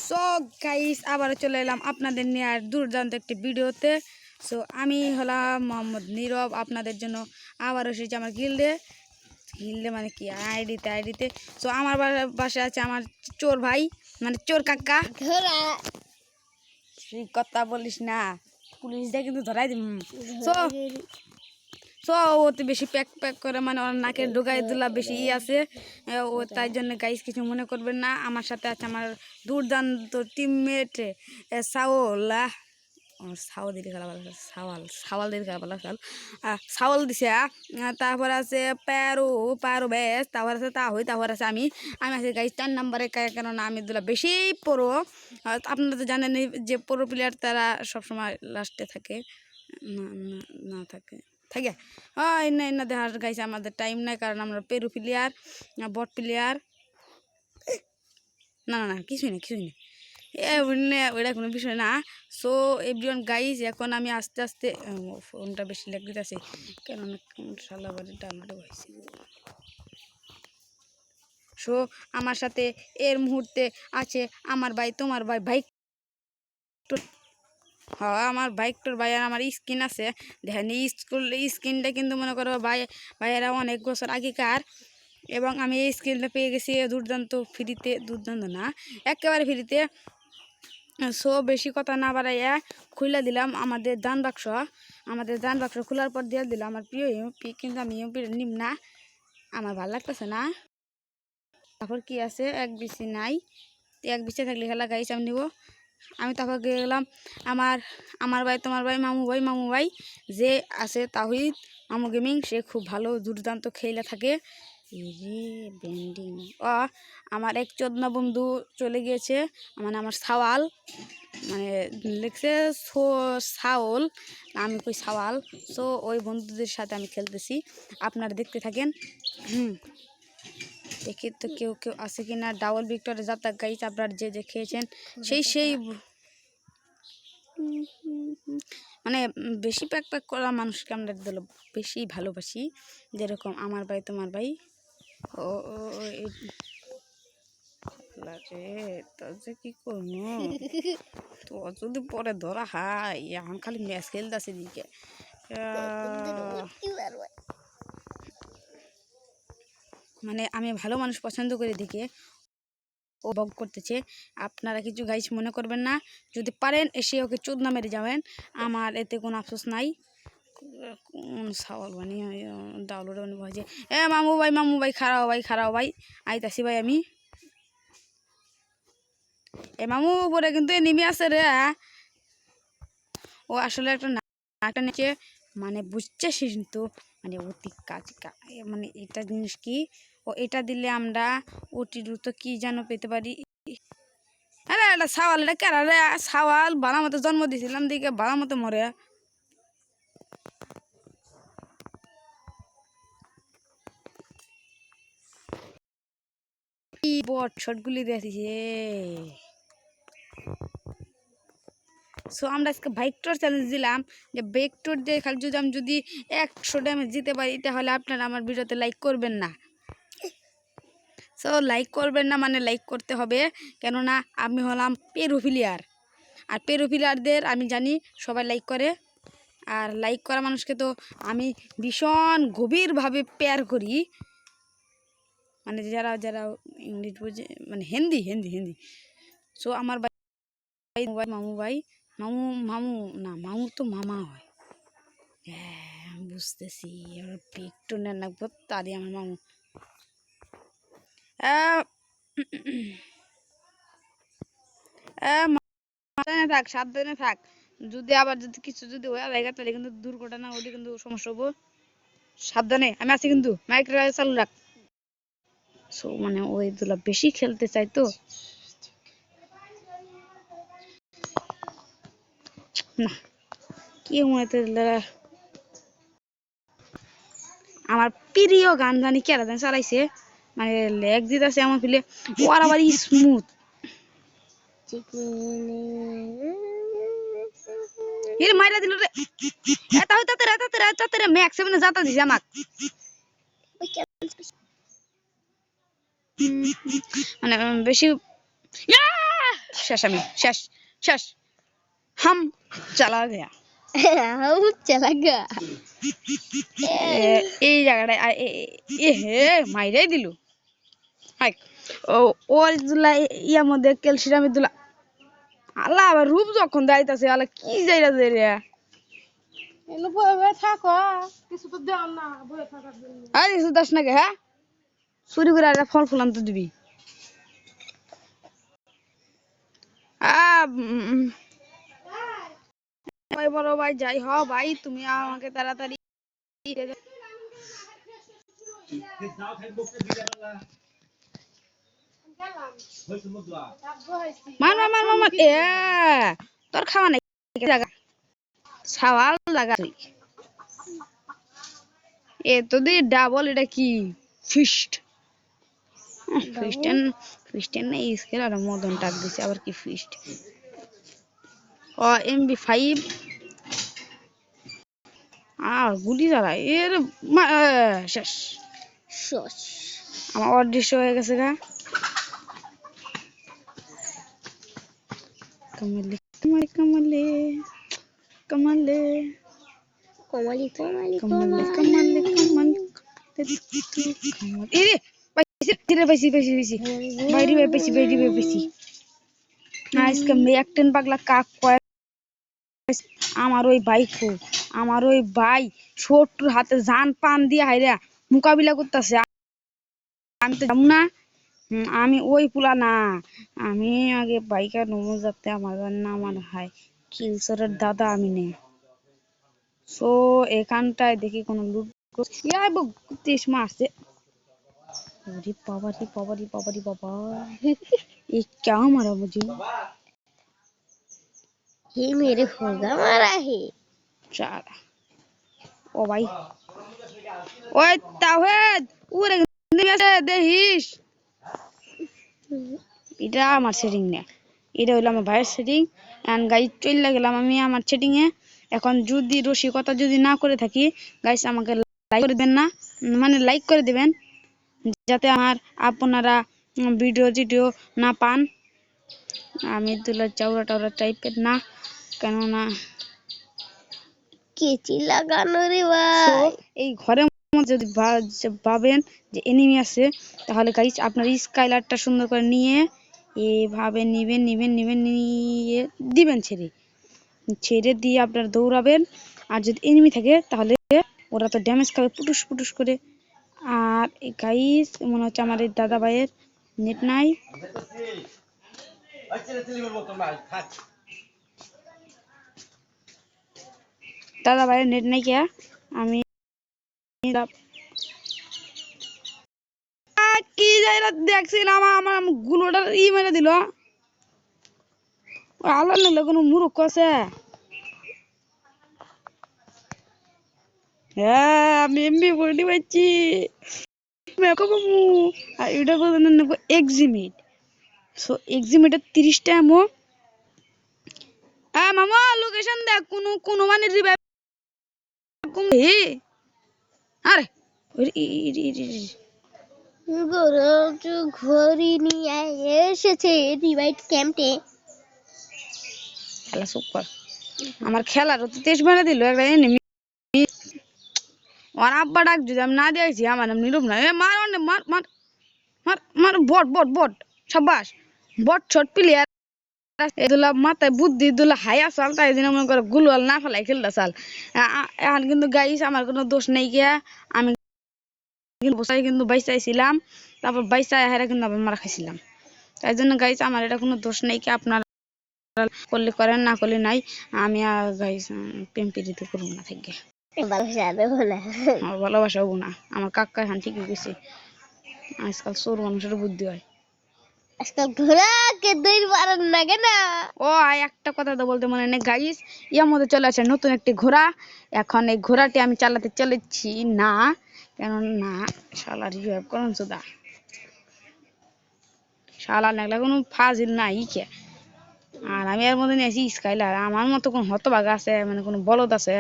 So guys আবার চলে এলাম আপনাদের নিয়ে আর দুর্দান্ত একটি ভিডিওতে। সো আমি হলাম মোহাম্মদ নীরব, আপনাদের জন্য আবার এসেছি আমার গিল্ডে মানে কি আইডিতে। সো আমার বাসায় আছে আমার চোর ভাই, মানে চোর কাকা। কথা বলিস না, পুলিশ দিয়ে কিন্তু ধরাই দিম। সো ওতে বেশি প্যাক করে, মানে ওর নাকের ঢোকায় দুলা বেশি আছে ও, তাই জন্য গাইস কিছু মনে করবেন না। আমার সাথে আছে আমার দুর্দান্ত টিমমেট সাওয়াল দিতে খেলা ভালো, সাওয়াল দিতে খেলা ভালো, সাওয়াল দিছে। তারপর আছে প্যারো বেশ, তারপর আছে তারপর আছে আমি আছি গাইস 4 নম্বরে, কেননা আমি দুলা বেশি পড়ো। আপনারা তো জানেন যে প্রো প্লেয়ার তারা সবসময় লাস্টে থাকে, না থাকে না দেখা গাইছে। আমাদের টাইম নাই, কারণ আমরা পেরু প্লেয়ার, বট প্লেয়ার, না কিছুই না ওইটা কোনো বিষয় না। সো এভরিওয়ান গাইজ, এখন আমি আস্তে আস্তে ফোনটা বেশি লেগ দিতেছে, কেননা শালাবাড়ি ডাউনলোড হয়েছে। সো আমার সাথে এর মুহূর্তে আছে আমার ভাই, তোমার ভাই হ্যাঁ আমার বাইকটার ভাই, আর আমার স্কিন আছে দেখেন। স্কিনটা কিন্তু মনে করো ভাইয়েরা অনেক বছর আগেকার, এবং আমি এই স্কিনটা পেয়ে গেছি দুর্দান্ত ফ্রিতে, দুর্দান্ত না একেবারে ফ্রিতে। সো বেশি কথা না বাড়াইয়া খুলে দিলাম আমাদের দান বাক্স খোলার পর দিয়ে দিলাম আমার প্রিয় ইউপি, কিন্তু আমি ইউপি নিম না, আমার ভালো লাগতেছে না। তারপর কি আছে, এক বিসি নাই, এক বিসি থাকলে খেলা গাইছে আমি নিব। আমি তারপর গেলাম আমার ভাই, তোমার ভাই, মামু ভাই যে আছে তাহিদ মামু গেমিং, সে খুব ভালো দুর্দান্ত খেলে থাকে। আমার এক 14 বন্ধু চলে গিয়েছে, মানে আমার সাওয়াল, মানে লিখছে সাওল, আমি কই সাওয়াল। সো ওই বন্ধুদের সাথে আমি খেলতেছি, আপনারা দেখতে থাকেন। দেখি তো কেউ আছে কি না। ডাবল ভিক্টরে যাত্রা গাইছে, আপনারা যে খেয়েছেন সেই মানে বেশি প্যাক করা মানুষকে আমরা বেশি ভালোবাসি, যেরকম আমার ভাই, তোমার ভাই। কি করবো তো, যদি পরে ধরা হয়, এখন খালি ম্যাচ খেলতেছে দিকে। মানে আমি ভালো মানুষ পছন্দ করে দেখে ও বক করতেছে, আপনারা কিছু গাইস মনে করবেন না। যদি পারেন এসে ওকে চোদনা মেরে যাবেন, আমার এতে কোনো আফসোস নাই। সাওয়াল বানিয়ে ডাউনলোড বাজে। মামু ভাই খারাও ভাই আইতাছি ভাই আমি। মামু উপরে কিন্তু নেমে আছে রে, ও আসলে একটা নিচে, মানে বুঝছিস কিন্তু, মানে অতি কাজ, মানে এটা জিনিস কি, ও এটা দিলে আমরা অতি দ্রুত কি যেন পেতে পারি। আরে এটা সাওয়াল, এটা কেরা রে? সাওয়াল ভালো মতো জন্ম দিয়েছিলাম দিকে ভালো মতো মরে। কি বট শটগুলি দিয়েছে। সো আমরা আজকে বাইকটোর চ্যালেঞ্জ দিলাম, যে বাইকটোর দিয়ে খালি যদি 100 ড্যামেজ জিতে পারি, তাহলে আপনারা আমার ভিডিওতে লাইক করবেন না। সো লাইক করবেন না মানে লাইক করতে হবে, কেননা আমি হলাম পেরু প্লেয়ার, আর পেরু প্লেয়ারদের আমি জানি সবাই লাইক করে, আর লাইক করা মানুষকে তো আমি ভীষণ গভীরভাবে প্যার করি, মানে যারা ইংলিশ বুঝে, মানে হিন্দি। সো আমার মামু তো মামা হয়। হ্যাঁ বুঝতেছি, একটু নাকবো তারই আমার মামু। সাবধানে থাক, যদি কিছু হয়ে যায় তাহলে কিন্তু দুর্ঘটনা, ওটি কিন্তু সমস্যা হবো। সাবধানে আমি আছি কিন্তু, মাইক চালু রাখ। সো মানে ওই দুলা বেশি খেলতে চাই তো, না কি আমার প্রিয় গান জানি কেরা জানি চালাইছে, মানে লেগ দিতেছে এমন ফিলে, ওর আবার স্মুথ। মাইরা দিল রে, তাতে ম্যাক্স মানে যাতা দিছে আমাক, মানে বেশি শেষ আমি শেষ শেষ हम चला गया हम चला गया এই জায়গাটা এ হে মাইরাই দিল হাই ও ওর দুলা ইয়ার মধ্যে ক্যালসিয়ামের দুলা আল্লাহ আবার রূপ যখন দাইতাছে আল্লাহ কি যাইরা যায় রে এলো বয়ে থাকো কিছু তো দাও না বয়ে থাকার জন্য আরে কিছু দাস নাকি হ্যাঁ চুরি করে একটা ফল ফুলান তো দিবি ভাই বড় ভাই যাই হ ভাই তুমি আমাকে তাড়াতাড়ি মার মার মার মার এ তোর খাওয়া নাই জায়গা সাওয়াল জায়গা তুই এ তো দি ডাবল এটা কি ফিস্ট ফিস্টেন না স্কেল আর মদন টাক দিছে আবার কি ফিস্ট ও MP5 আর গুলি জ্বালা এর শেষ শেষ আমার অদৃশ্য হয়ে গেছে গা কমলে কমলে কমলে কমলে কমালি কমালি কমলে কমলে কমলে এরে পাইছি বাইরে পাইছি আজকে একটেন পাগলা কাক কয় আমার ওই ভাই শত্রুর হাতে জান পান দিয়ে হাইরা মোকাবিলা করতেছে আমি তো যাবো না আমি ওই পুলা না আমি আগে বাইকার নমো যাতে আমার না আমার ভাই কিলসরের দাদা আমি নেই সো এখানটায় দেখি কোনো লুট তেইশ মারছে বাবা ये क्या मारा मुझे ये मेरे होगा मारा है चल ओ भाई ओए तावेद उरे নিমেছে দেখিস এটা আমার সেটিং না এটা হলো আমার ভাইয়ের সেটিং এন্ড গাইস চলে গেলাম আমি আমার সেটিং এ এখন যদি রসিকতা যদি না করে থাকি গাইস আমাকে লাইক করে দেন না মানে লাইক করে দিবেন যাতে আমার আপনারা ভিডিও না পান আমি দুলা চাউরা টাইপের না কেন না কেচি লাগানো রে ভাই এই ঘরের মধ্যে যদি ভাবেন যে এনিমি আছে তাহলে গাইস আপনার স্কাইলারটা সুন্দর করে নিয়ে এভাবে নিবেন নিয়ে দিবেন ছেড়ে দিয়ে আপনারা দৌড়াবেন আর যদি এনিমি থাকে তাহলে ওরা তো ড্যামেজ খাবে পুটুস করে আর গাইস মনে হচ্ছে আমার এই দাদা ভাইয়ের নেট নাই দাদা ভাইয়ের নেট নাই কি আমি কি যাইরা দেখছিলাম আমার গুলোটা মেরে দিল আলো নিলে কোনো মূর্খ আছে হ্যাঁ আমি এমবি বলতে পারছি এটা নেবো এক্সিমিট সো এক্সিমিটের 30টা এমো মামা লোকেশন দেখ কোনো মানে রিভাইভ আরে ঘড়ি নিয়ে এসেছে রিভাইভ ক্যাম্পে খেলা সুপার আমার খেলার তো 23 মেরে দিল একটা এনিমি ওর আব্বা ডাক যদি আমি না দিয়েছি আমার নাম নীরব না মার বট সাবাস বট শট প্লেয়ার এগুলা মাথায় বুদ্ধি দুলা হাই আসাল তাই জন্য মনে করে গুলওয়াল না ফেলাই খেলতে চাল এখন কিন্তু গাইস আমার কোনো দোষ নেই গিয়া আমি কিন্তু বাইসাইছিলাম তারপর বাইসা হেরা কিন্তু আবার মারা খাইছিলাম তাই জন্য গাইস আমার এটা কোনো দোষ নেই কি আপনারা করলে করেন না করলে নাই আমি গাইস প্রেমপিরিতে করবো না থেকে ভালোবাসা হবো না আমার কাকা এখন ঠিকই গেছে আজকাল চোর মানুষের বুদ্ধি হয় আজকাল ঘোড়াকে দৌড় মারার লাগে না ও একটা কথা তো বলতে মনে নেই গাইস ইয়ার মধ্যে চলে আসে নতুন একটি ঘোড়া এখন এই ঘোড়াটি আমি চালাতে চলেছি না কেন না শালা রিভাইভ করুন সুদা শালা লাগলে কোনো ফাজিল নাই কে আর আমি এর মধ্যে নিয়েছি স্কাইলার আমার মতো কোন হতভাগ আছে মানে কোনো বলদ আছে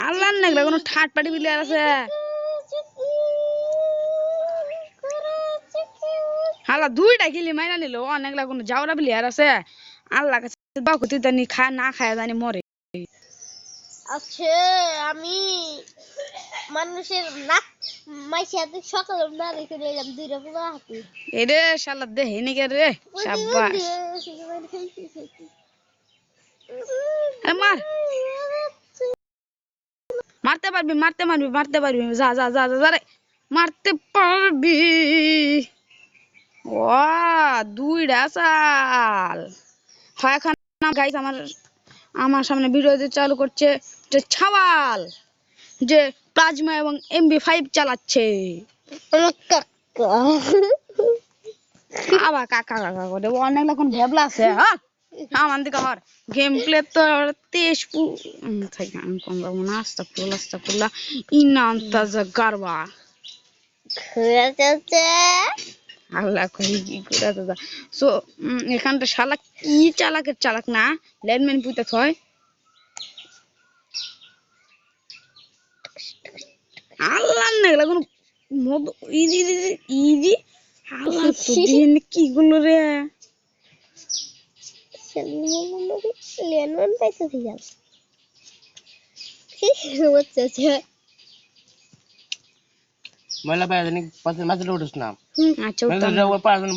আল্লাহ লাগলে কোনো ঠাট পাটি প্লেয়ার আছে আল্লাহ দুইটা গিলি মাইরা নিল অনেক লাগুন যাওরা প্লেয়ার আছে আল্লাহ কাছে বাকুতি জানি খা না খায় জানি মরে আচ্ছা আমি মানুষের নাক মাইছে হাতে সকালে না রেখে দিলাম দুইটা পুরো হাতে এরে শালা দেহে নিকে রে শাবাশ আরে মার মারতে পারবি যা যা যা যা রে মারতে পারবি ও দুইটা চাল হয় এখন গাইস আমার সামনে ভিডিও চালু করছে যে ছাওয়াল যে প্লাজমা এবং MP5 চালাচ্ছে আবার কাকা কাকা করে অনেক রকম ভেবলা আছে হ্যাঁ আমার দিকে আমার গেম প্লে তো তেজ থেকে আমি কম যাবো না আস্তাগফিরুল্লাহ ইনাম তাজা গারবা আল্লাহ কই কি করে দাদা সো এখানটা শালা কি চালাক না ল্যান্ডম্যান পুইতা থয় আল্লাহ না এগুলা কোন মদ ইজি আল্লাহ তো দিন কি গুলো রে লেনন পাইছে ঠিক আছে ময়লা পায় জানি পাশে মাছের উঠিস না আচ্ছা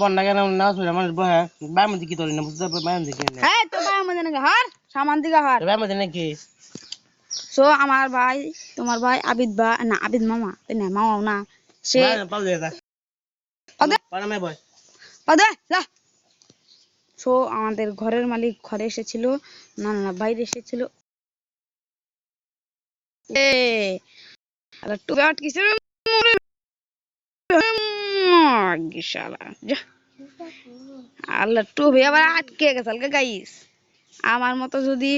বন্যা কেন না শুনে মানুষ বহে বাই মধ্যে কি তোলি না বুঝতে পারবে বাই মধ্যে কি হ্যাঁ তো ভাই আমাদের নাকি হার সামান দিকে হার বাই মধ্যে নাকি সো আমার ভাই তোমার ভাই আবিদ না আবিদ মামা তাই না মামাও না সে পালে যা পাদে পারে মে বয় পাদে যা সো আমাদের ঘরের মালিক ঘরে এসেছিল না বাইরে এসেছিল এ আলা টু আট কিছু শালা যা আল্লাহ টু আবার আটকে গেছে গাইস আমার মতো যদি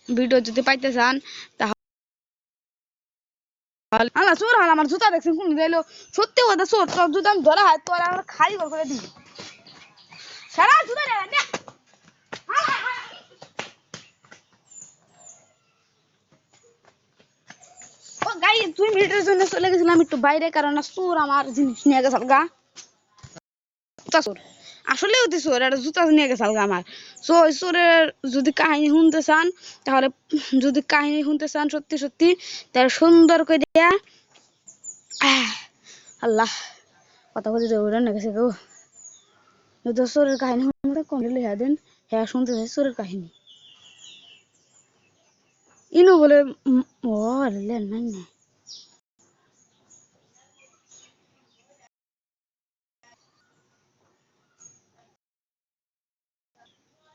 ভিডিও যদি পাইতে চান তাহলে আল্লাহ চোর হাল আমার জুতা দেখছেন কোন দিলো সত্যি কথা চোর তোর জুতা আমি ধরা হয় তোর আমরা খালি করে দিই সারা জুতা নে ও গাইস 2 মিনিটের জন্য চলে গেছিলাম একটু বাইরে কারণ চোর আমার জিনিস নিয়ে গেছে গা চোর আসলে ওই চোর একটা জুতা নিয়ে গেছে আমার সো ওই চোরের যদি কাহিনী শুনতে চান তাহলে সত্যি সত্যি তাহলে সুন্দর করে আল্লাহ কথা বলতে দৌড়ে না গেছে গো যদি চোরের কাহিনী শুনতে কমে লেখা দেন হ্যাঁ শুনতে চাই চোরের কাহিনী ইনো বলে ও লেন নাই না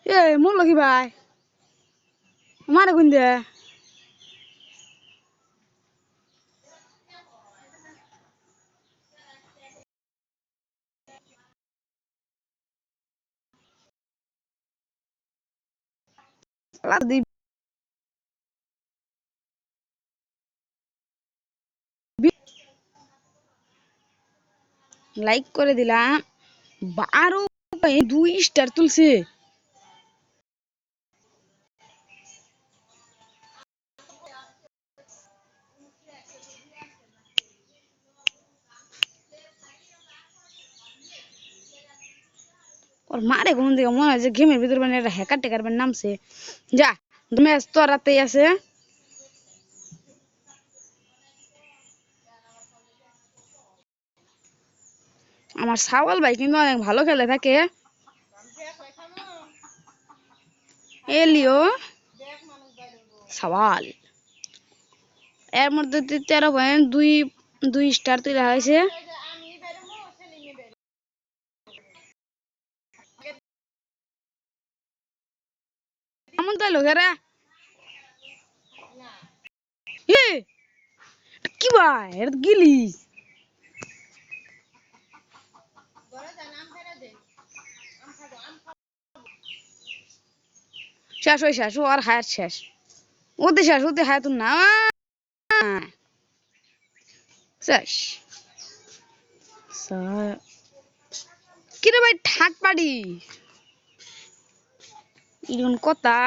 এ মোর লক্ষী ভাই মারে কোন দে লাইক করে দিলাম 2 স্টার তুলছে ওর মারে কোন দিকে মনে হয় যে গেমের ভিতর মানে একটা হ্যাকার টেকার নামছে যা ম্যাচ তো রাতেই আছে আমার সাওয়াল ভাই কিন্তু অনেক ভালো খেলে থাকে এলিও সাওয়াল এর মধ্যে 13.2 স্টার তুলে হয়েছে এমন তাই লোকেরা কি ভাই এটা গিলি শেষ আর হায়ার শেষ ওতে শেষ ওতে হায়াত না শেষ কিরে ভাই ঠাট পাড়ি ইরন কথা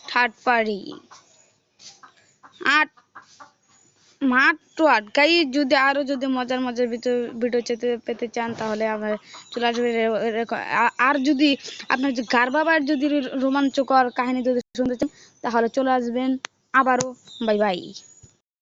ঠাট পাড়ি মাত্র আটকাই। যদি আরো যদি মজার মজার ভিডিও পেতে চান তাহলে আমার চলে আসবে আর যদি আপনার যদি গার বাবার যদি রোমাঞ্চকর কাহিনী যদি শুনতে চান তাহলে চলে আসবেন আবারও। Bye bye.